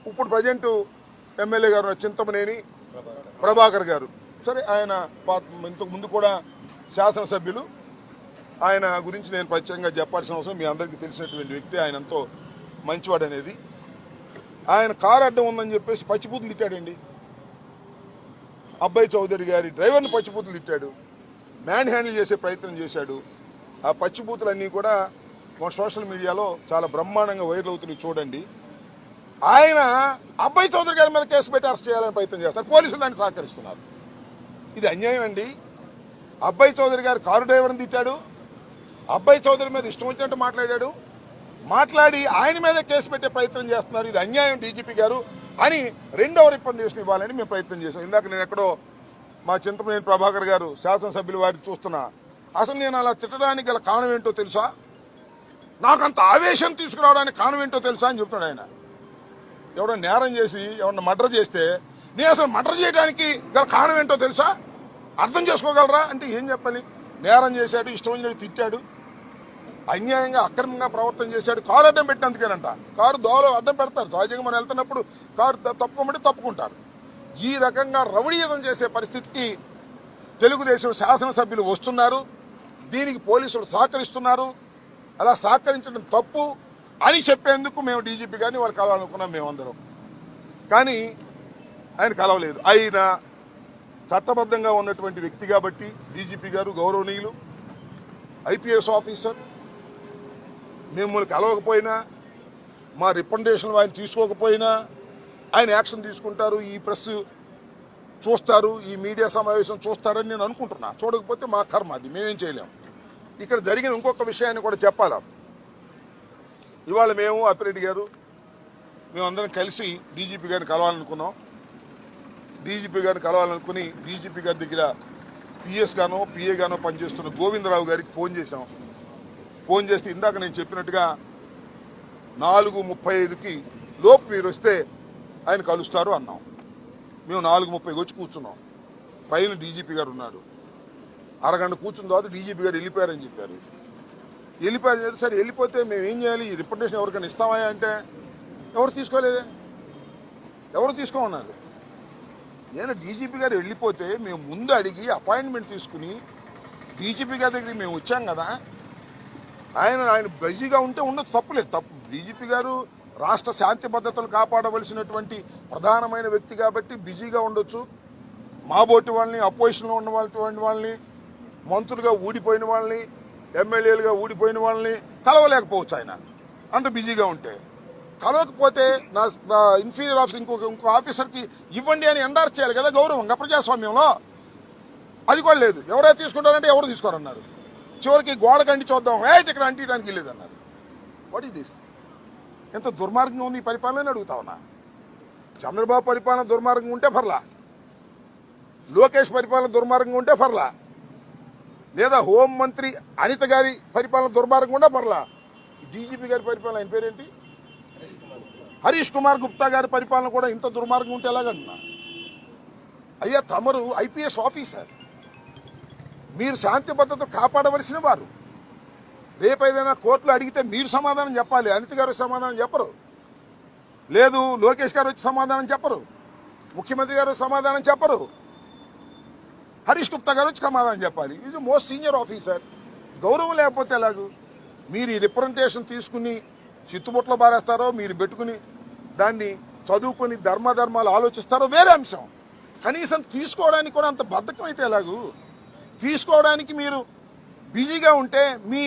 ఇప్పుడు present MLA గారు చింతమనేని ప్రభాకర్ గారు, సరే ఆయన ఇంతకు ముందు కూడా శాసనసభ్యులు, ఆయన గురించి నేను ప్రత్యేకంగా చెప్పాల్సిన అవసరం, మీ అందరికీ తెలిసినటువంటి వ్యక్తి, ఆయన ఎంతో మంచివాడు అనేది. ఆయన కారు అడ్డం ఉందని చెప్పేసి పచ్చిబూతులు తిట్టాడండి. అబ్బాయి చౌదరి గారి డ్రైవర్ని పచ్చిబూతులు తిట్టాడు, మ్యాన్ హ్యాండిల్ చేసే ప్రయత్నం చేశాడు. ఆ పచ్చిబూతులన్నీ కూడా మన సోషల్ మీడియాలో చాలా బ్రహ్మాండంగా వైరల్ అవుతున్నాయి, చూడండి. ఆయన అబ్బాయి చౌదరి గారి మీద కేసు పెట్టి అరెస్ట్ చేయాలని ప్రయత్నం చేస్తారు, పోలీసులు దాన్ని సహకరిస్తున్నారు. ఇది అన్యాయం అండి. అబ్బాయి చౌదరి గారు కారు డ్రైవర్ని తిట్టాడు, అబ్బాయి చౌదరి మీద ఇష్టం వచ్చినట్టు మాట్లాడి ఆయన మీద కేసు పెట్టే ప్రయత్నం చేస్తున్నారు. ఇది అన్యాయం డీజీపీ గారు అని రెండవ రికమెండేషన్ ఇవ్వాలని మేము ప్రయత్నం చేశాం. ఇందాక నేను ఎక్కడో మా చింతమనేని ప్రభాకర్ గారు శాసనసభ్యులు వారిని చూస్తున్నా. అసలు నేను అలా తిట్టడానికి గల కారణం ఏంటో తెలుసా, నాకంత ఆవేశం తీసుకురావడానికి కారణం ఏంటో తెలుసా అని చెప్తున్నాడు ఆయన. ఎవడన్నా నేరం చేసి ఎవరన్నా మర్డర్ చేస్తే నేను అసలు మర్డర్ చేయడానికి గల కారణం ఏంటో తెలుసా, అర్థం చేసుకోగలరా అంటే ఏం చెప్పాలి? నేరం చేశాడు, ఇష్టం వచ్చినట్టు తిట్టాడు, అన్యాయంగా అక్రమంగా ప్రవర్తన చేశాడు, కారు అడ్డం పెట్టినందుకేనంట. కారు దోవలో అడ్డం పెడతారు, సహజంగా మనం వెళ్తున్నప్పుడు కారు తప్పుకోమంటే తప్పుకుంటారు. ఈ రకంగా రౌడీయుధం చేసే పరిస్థితికి తెలుగుదేశం శాసనసభ్యులు వస్తున్నారు. దీనికి పోలీసులు సహకరిస్తున్నారు. అలా సహకరించడం తప్పు అని చెప్పేందుకు మేము డీజీపీ గారిని వాళ్ళు కలవాలనుకున్నాం మేమందరం. కానీ ఆయన కలవలేదు. ఆయన చట్టబద్ధంగా ఉన్నటువంటి వ్యక్తి కాబట్టి డీజీపీ గారు గౌరవనీయులు ఐపీఎస్ ఆఫీసర్, మిమ్మల్ని కలవకపోయినా, మా రికమెండేషన్లు ఆయన తీసుకోకపోయినా ఆయన యాక్షన్ తీసుకుంటారు, ఈ ప్రెస్ చూస్తారు, ఈ మీడియా సమావేశం చూస్తారని నేను అనుకుంటున్నా. చూడకపోతే మా కర్మ, అది మేమేం చేయలేం. ఇక్కడ జరిగిన ఇంకొక విషయాన్ని కూడా చెప్పాలా. ఇవాళ మేము అప్పిరెడ్డి గారు మేమందరం కలిసి డీజీపీ గారిని కలవాలనుకున్నాం. డీజీపీ గారిని కలవాలనుకుని డీజీపీ గారి దగ్గర పిఎస్ గానో పిఏ గానో పనిచేస్తున్న గోవిందరావు గారికి ఫోన్ చేశాం. ఫోన్ చేస్తే ఇందాక నేను చెప్పినట్టుగా 4:35కి లోపు మీరు వస్తే ఆయన కలుస్తారు అన్నాం. మేము 4:30కి వచ్చి కూర్చున్నాం. పైన డీజీపీ గారు ఉన్నారు. అరగంట కూర్చున్న తర్వాత డీజీపీ గారు వెళ్ళిపోయారని చెప్పారు. వెళ్ళిపోయారు, సరే వెళ్ళిపోతే మేము ఏం చేయాలి, ఈ రిప్రజెంటేషన్ ఎవరికైనా ఇస్తామా అంటే ఎవరు తీసుకోలేదే, ఎవరు తీసుకోమన్నారు. నేను డీజీపీ గారు వెళ్ళిపోతే మేము ముందు అడిగి అపాయింట్మెంట్ తీసుకుని డీజీపీ గారి దగ్గరికి మేము వచ్చాం కదా. ఆయన బిజీగా ఉంటే ఉండదు, తప్పులేదు, తప్పు. డీజీపీ గారు రాష్ట్ర శాంతి భద్రతలు కాపాడవలసినటువంటి ప్రధానమైన వ్యక్తి కాబట్టి బిజీగా ఉండొచ్చు. మా బోటి వాళ్ళని, అపోజిషన్లో ఉన్న వాళ్ళని, మంత్రులుగా ఊడిపోయిన వాళ్ళని, ఎమ్మెల్యేలుగా ఊడిపోయిన వాళ్ళని కలవలేకపోవచ్చు ఆయన అంత బిజీగా ఉంటే. కలవకపోతే నా ఇన్ఫీరియర్ ఆఫీసర్ ఇంకో ఆఫీసర్కి ఇవ్వండి అని ఎండార్స్ చేయాలి కదా గౌరవంగా ప్రజాస్వామ్యంలో. అది కూడా లేదు. ఎవరైతే తీసుకుంటారంటే ఎవరు తీసుకోరన్నారు. చివరికి గోడ కంటి చూద్దాం, ఇక్కడ అంటించడానికి వెళ్ళేదన్నారు. What is this? ఎంత దుర్మార్గంగా ఉంది ఈ పరిపాలన అడుగుతా ఉన్నా. చంద్రబాబు పరిపాలన దుర్మార్గంగా ఉంటే పర్లా, లోకేష్ పరిపాలన దుర్మార్గంగా ఉంటే పర్లా, లేదా హోంమంత్రి అనిత గారి పరిపాలన దుర్మార్గంగా ఉంటే పర్లా. డీజీపీ గారి పరిపాలన ఆయన పేరేంటి, హరీష్ కుమార్ గుప్తా గారి పరిపాలన కూడా ఇంత దుర్మార్గం ఉంటే ఎలాగంటున్నా? అయ్యా, తమరు ఐపీఎస్ ఆఫీసర్, మీరు శాంతి భద్రత కాపాడవలసిన వారు. రేపు ఏదైనా కోర్టులో అడిగితే మీరు సమాధానం చెప్పాలి. అనిత గారు సమాధానం చెప్పరు, లేదు లోకేష్ గారు వచ్చి సమాధానం చెప్పరు, ముఖ్యమంత్రి గారు సమాధానం చెప్పరు, హరీష్ గుప్తా గారు వచ్చి సమాధానం చెప్పాలి. Is most senior officer. గౌరవం లేకపోతే ఎలాగూ? మీరు ఈ రిప్రజెంటేషన్ తీసుకుని చిత్తుబుట్లో బారేస్తారో, మీరు పెట్టుకుని దాన్ని చదువుకొని ధర్మాలు ఆలోచిస్తారో వేరే అంశం. కనీసం తీసుకోవడానికి కూడా అంత బద్ధకం అయితే ఎలాగూ? తీసుకోవడానికి మీరు బిజీగా ఉంటే మీ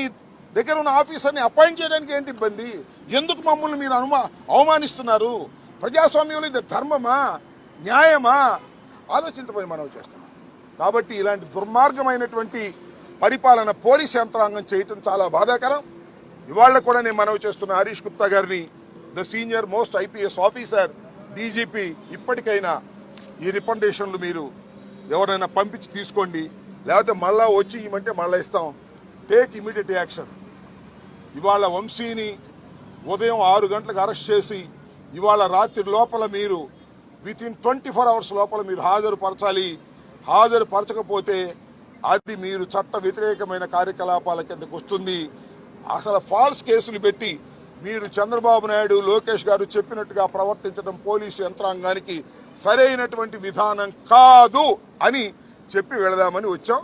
దగ్గర ఉన్న ఆఫీసర్ని అపాయింట్ చేయడానికి ఏంటి ఇబ్బంది? ఎందుకు మమ్మల్ని మీరు అవమానిస్తున్నారు? ప్రజాస్వామ్యంలో ఇది ధర్మమా, న్యాయమా? ఆలోచించబోయి మనవి చేస్తున్నాం. కాబట్టి ఇలాంటి దుర్మార్గమైనటువంటి పరిపాలన పోలీస్ యంత్రాంగం చేయటం చాలా బాధాకరం. ఇవాళ కూడా నేను మనవి చేస్తున్న హరీష్ గుప్తా గారిని, the senior most IPS officer, DGP, ఇప్పటికైనా ఈ రికమెండేషన్లు మీరు ఎవరైనా పంపించి తీసుకోండి, లేకపోతే మళ్ళా వచ్చి ఇవ్వమంటే మళ్ళీ ఇస్తాం. Take immediate action. ఇవాళ వంశీని ఉదయం 6 గంటలకు అరెస్ట్ చేసి ఇవాళ రాత్రి లోపల మీరు వితిన్ 24 అవర్స్ లోపల మీరు హాజరుపరచాలి. హాజరుపరచకపోతే అది మీరు చట్ట వ్యతిరేకమైన కార్యకలాపాల కిందకు వస్తుంది. అసలు ఫాల్స్ కేసులు పెట్టి మీరు చంద్రబాబు నాయుడు లోకేష్ గారు చెప్పినట్టుగా ప్రవర్తించడం పోలీసు యంత్రాంగానికి సరైనటువంటి విధానం కాదు అని చెప్పి వెళదామని వచ్చాం.